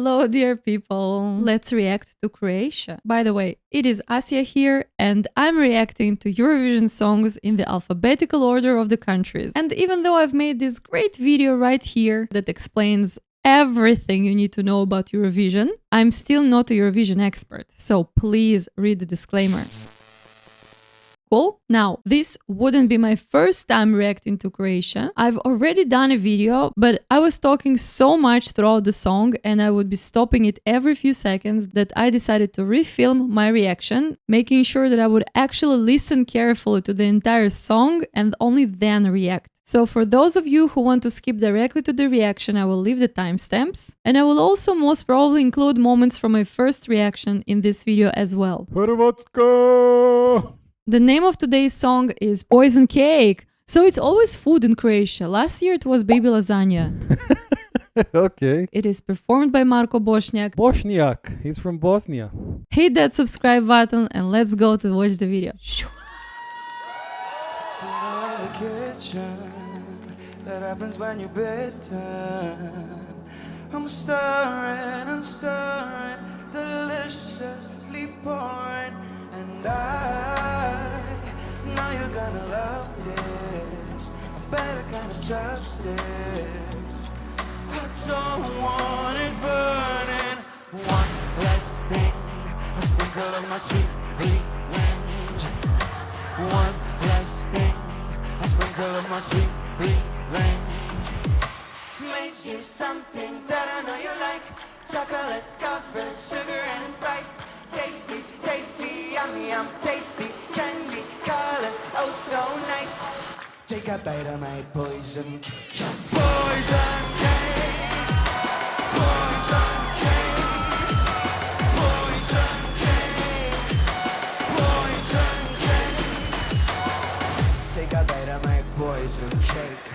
Hello, dear people. Let's react to Croatia. By the way, it is Asya here, and I'm reacting to Eurovision songs in the alphabetical order of the countries. And even though I've made this great video right here that explains everything you need to know about Eurovision, I'm still not a Eurovision expert, so please read the disclaimer. Cool? Now, this wouldn't be my first time reacting to Croatia. I've already done a video, but I was talking so much throughout the song and I would be stopping it every few seconds that I decided to refilm my reaction, making sure that I would actually listen carefully to the entire song and only then react. So for those of you who want to skip directly to the reaction, I will leave the timestamps. And I will also most probably include moments from my first reaction in this video as well. Hrvatska! The name of today's song is Poison Cake. So it's always food in Croatia. Last year it was baby lasagna. Okay. It is performed by Marko Bošnjak. Bošnjak. He's from Bosnia. Hit that subscribe button and let's go to watch the video. That happens when you bedtime. I'm stirring, deliciously pouring, and I know you're gonna love this. A better kind of justice. I don't want it burning. One less thing, a sprinkle of my sweet revenge. One less thing, a sprinkle of my sweet revenge. Made you something that I know you like. Chocolate covered sugar and spice. Tasty, tasty, yummy, yum, tasty. Candy colors, oh so nice. Take a bite of my poison cake. Poison cake. Poison cake. Poison cake. Poison cake. Take a bite of my poison cake.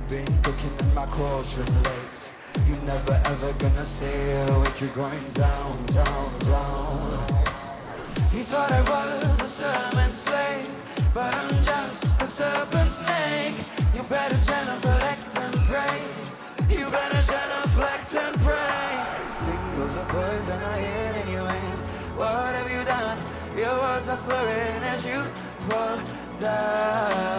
Been cooking in my cauldron late. You never ever gonna stay awake. You're going down, down, down. He thought I was a servant slave, but I'm just a serpent snake. You better genuflect and pray. You better genuflect and pray. Tingles of poison I hid in your ways. What have you done? Your words are slurring as you fall down.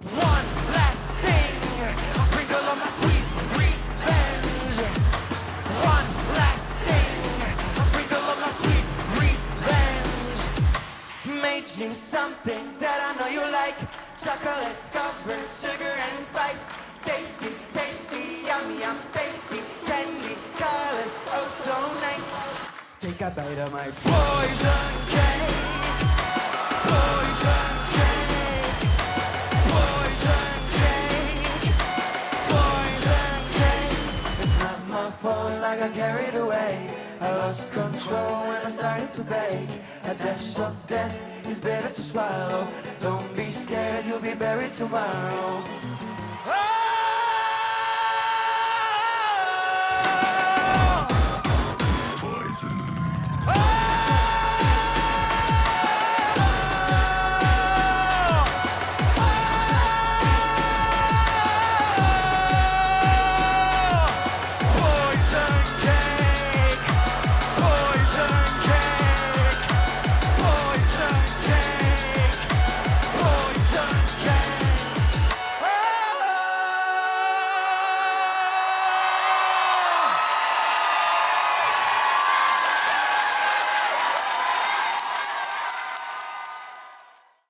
One last thing, a sprinkle of my sweet revenge. One last thing, a sprinkle of my sweet revenge. Made you something that I know you like. Chocolate covered sugar and spice. Tasty, tasty, yummy, yum, tasty. Candy colors, oh so nice. Take a bite of my poison cake. Poison cake. Poison cake. Poison cake. It's not my fault, I got carried away. I lost control when I started to bake. A dash of death is better to swallow. Don't be scared, you'll be buried tomorrow.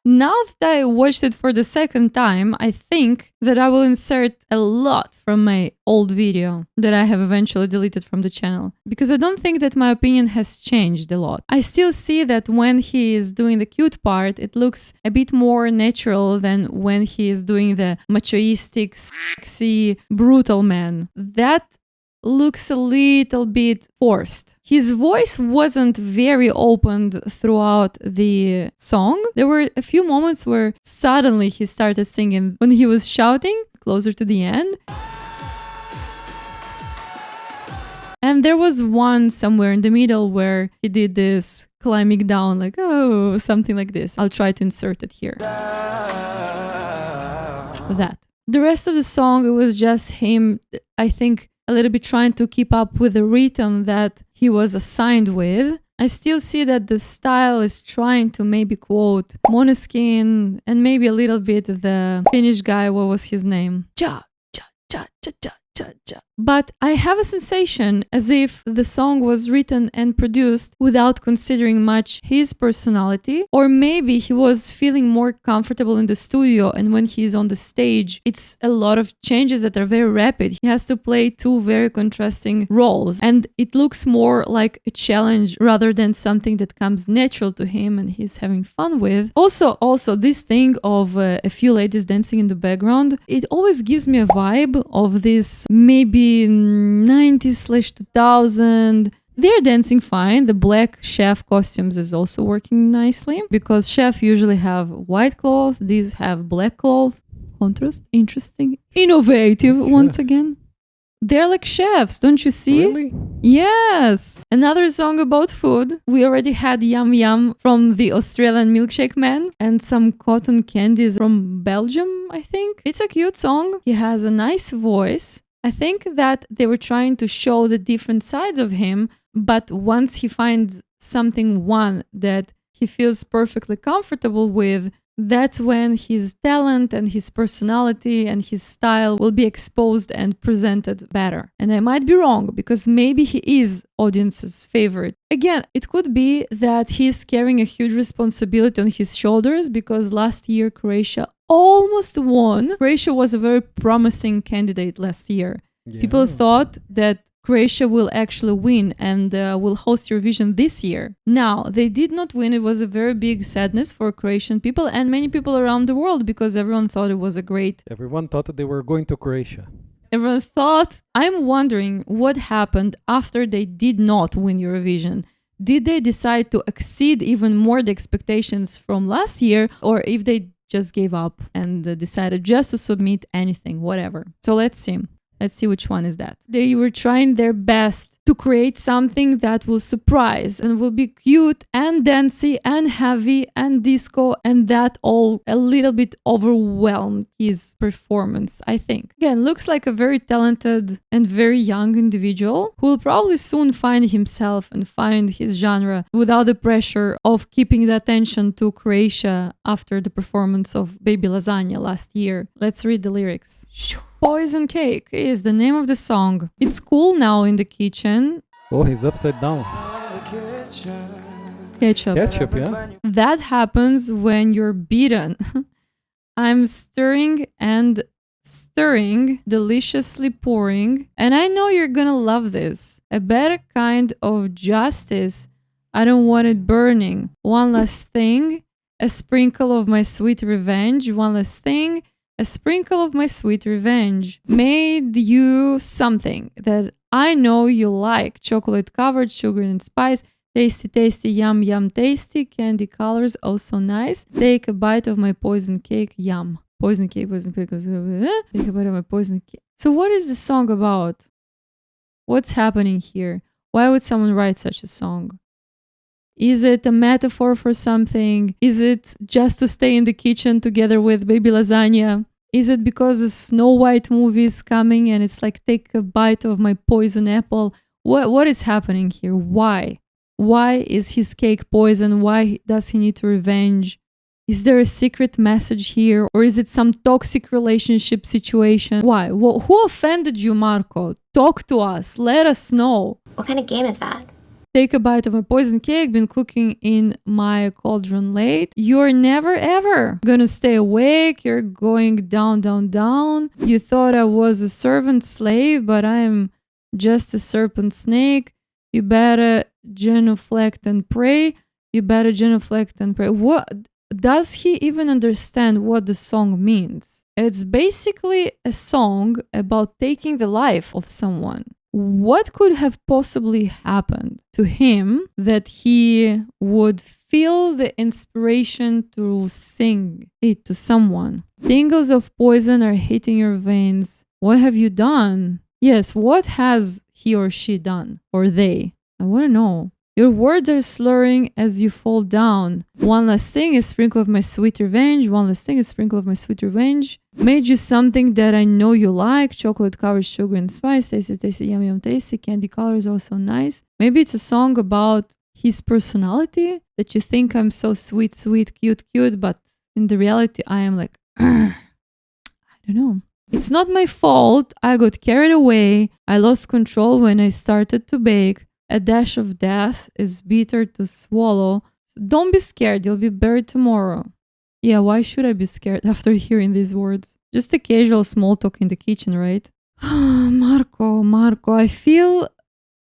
Now that I watched it for the second time, I think that I will insert a lot from my old video that I have eventually deleted from the channel, because I don't think that my opinion has changed a lot. I still see that when he is doing the cute part, it looks a bit more natural than when he is doing the machoistic, sexy, brutal man. That looks a little bit forced. His voice wasn't very opened throughout the song. There were a few moments where suddenly he started singing when he was shouting closer to the end. And there was one somewhere in the middle where he did this climbing down, like, oh, something like this. I'll try to insert it here. That. The rest of the song, it was just him, I think, a little bit trying to keep up with the rhythm that he was assigned with, I still see that the style is trying to maybe quote Måneskin and maybe a little bit the Finnish guy, what was his name? Ja, ja, ja, ja, ja, ja, ja. But I have a sensation as if the song was written and produced without considering much his personality, or maybe he was feeling more comfortable in the studio, and when he's on the stage, it's a lot of changes that are very rapid. He has to play two very contrasting roles, and it looks more like a challenge rather than something that comes natural to him and he's having fun with. Also this thing of a few ladies dancing in the background, it always gives me a vibe of this maybe 90s/2000. They're dancing fine. The black chef costumes is also working nicely because chef usually have white cloth. These have black cloth. Contrast. Interesting. Innovative once again. They're like chefs, don't you see? Really? Yes. Another song about food. We already had Yum Yum from the Australian Milkshake Man and some cotton candies from Belgium, I think. It's a cute song. He has a nice voice. I think that they were trying to show the different sides of him, but once he finds one that he feels perfectly comfortable with, that's when his talent and his personality and his style will be exposed and presented better. And I might be wrong, because maybe he is audience's favorite. Again, it could be that he's carrying a huge responsibility on his shoulders, because last year Croatia almost won. Croatia was a very promising candidate last year. Yeah. People thought that Croatia will actually win and will host Eurovision this year. Now, they did not win. It was a very big sadness for Croatian people and many people around the world, because everyone thought it was a great... Everyone thought that they were going to Croatia. Everyone thought... I'm wondering what happened after they did not win Eurovision. Did they decide to exceed even more the expectations from last year, or if they just gave up and decided just to submit anything, whatever. So let's see. Let's see which one is that. They were trying their best to create something that will surprise and will be cute and dancey and heavy and disco, and that all a little bit overwhelmed his performance, I think. Again, looks like a very talented and very young individual who will probably soon find himself and find his genre without the pressure of keeping the attention to Croatia after the performance of Baby Lasagna last year. Let's read the lyrics. Poison Cake is the name of the song. It's cool now in the kitchen. Oh, he's upside down. Ketchup. Ketchup, yeah? That happens when you're beaten. I'm stirring and stirring, deliciously pouring. And I know you're gonna love this. A better kind of justice. I don't want it burning. One last thing. A sprinkle of my sweet revenge. One last thing. A sprinkle of my sweet revenge. Made you something that I know you like. Chocolate covered, sugar and spice. Tasty, tasty, yum, yum, tasty. Candy colors, also nice. Take a bite of my poison cake, yum. Poison cake, poison cake. Take a bite of my poison cake. So what is the song about? What's happening here? Why would someone write such a song? Is it a metaphor for something? Is it just to stay in the kitchen together with Baby Lasagna? Is it because the Snow White movie is coming and it's like, take a bite of my poison apple? What is happening here? Why? Why is his cake poison? Why does he need to revenge? Is there a secret message here? Or is it some toxic relationship situation? Why? Who offended you, Marko? Talk to us. Let us know. What kind of game is that? Take a bite of my poison cake, been cooking in my cauldron late. You're never ever gonna stay awake. You're going down, down, down. You thought I was a servant slave, but I'm just a serpent snake. You better genuflect and pray. You better genuflect and pray. What? Does he even understand what the song means? It's basically a song about taking the life of someone. What could have possibly happened to him that he would feel the inspiration to sing it to someone? Tingles of poison are hitting your veins. What have you done? Yes, what has he or she done? Or they? I want to know. Your words are slurring as you fall down. One last thing, a sprinkle of my sweet revenge. One last thing, a sprinkle of my sweet revenge. Made you something that I know you like. Chocolate covered sugar and spice. Tasty, tasty, yum, yum, tasty. Candy color is also nice. Maybe it's a song about his personality, that you think I'm so sweet, sweet, cute, cute, but in the reality, I am like, I don't know. It's not my fault. I got carried away. I lost control when I started to bake. A dash of death is bitter to swallow. So don't be scared. You'll be buried tomorrow. Yeah, why should I be scared after hearing these words? Just a casual small talk in the kitchen, right? Marko, I feel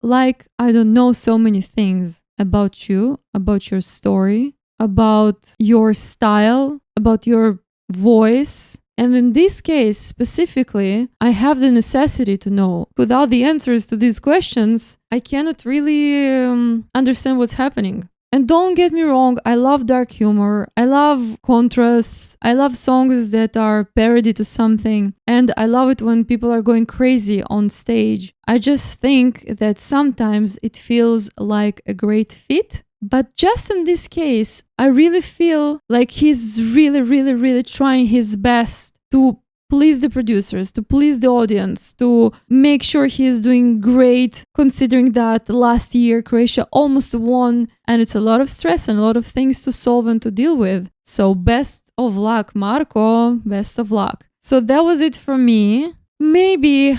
like I don't know so many things about you, about your story, about your style, about your voice. And in this case, specifically, I have the necessity to know. Without the answers to these questions, I cannot really understand what's happening. And don't get me wrong, I love dark humor, I love contrasts, I love songs that are parody to something, and I love it when people are going crazy on stage. I just think that sometimes it feels like a great fit. But just in this case, I really feel like he's really trying his best to please the producers, to please the audience, to make sure he's doing great, considering that last year Croatia almost won, and it's a lot of stress and a lot of things to solve and to deal with. So best of luck, Marko, best of luck. So that was it for me. Maybe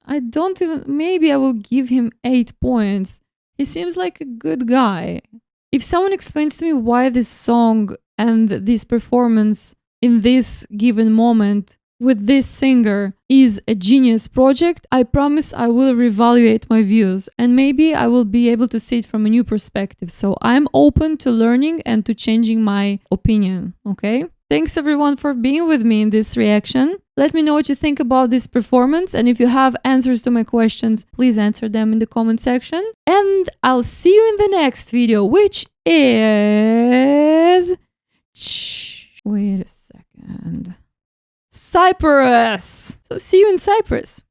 I will give him 8 points. He seems like a good guy. If someone explains to me why this song and this performance in this given moment with this singer is a genius project, I promise I will reevaluate my views and maybe I will be able to see it from a new perspective. So I'm open to learning and to changing my opinion, okay? Thanks everyone for being with me in this reaction. Let me know what you think about this performance, and if you have answers to my questions, please answer them in the comment section. And I'll see you in the next video, which is... Wait a second. Cyprus! So see you in Cyprus.